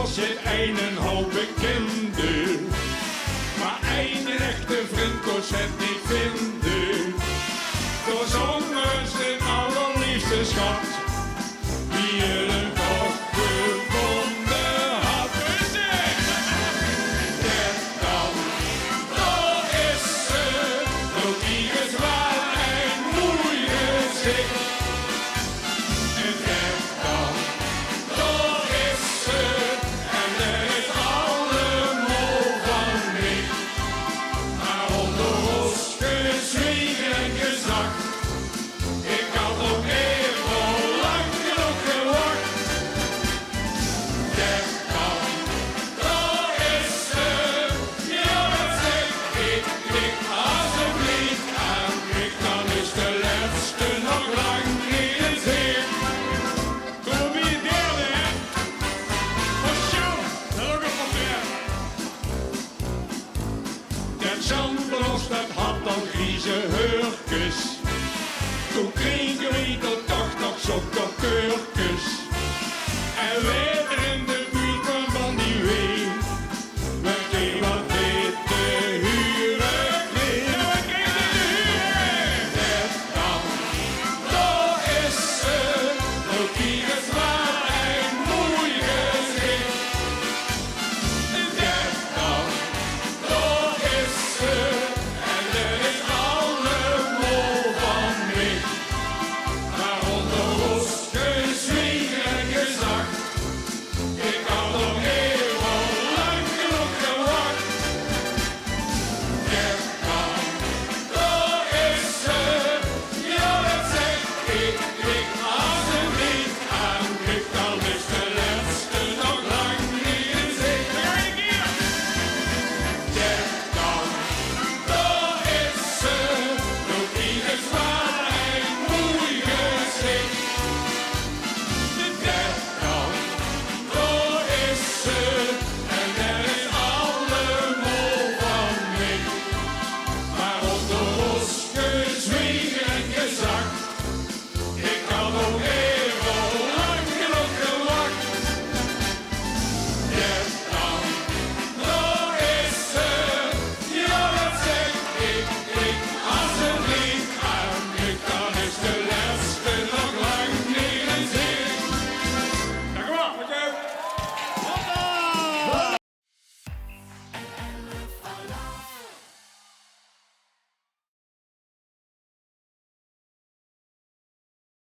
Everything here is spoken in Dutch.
zit een hoop bekende, maar één echte vriend kon ze niet vinden. Door zongen zijn allerliefste schat, die je toch gevonden had. En dan, daar is ze, door die gezwaar en moeie zit. En dan, daar is ze, en er is allemaal van mij. Maar onder ons gezwegen en gezakt, ik had ook even lang genoeg gewacht. En dan, daar is ze, ja dat zeg ik, kijk alsjeblieft aan. Kijk, dan is de laatste nog lang niet in zicht. Kom hier derde, hè? Wat zo, dat ook nog meer. Dat Zandbros, dat had al griezen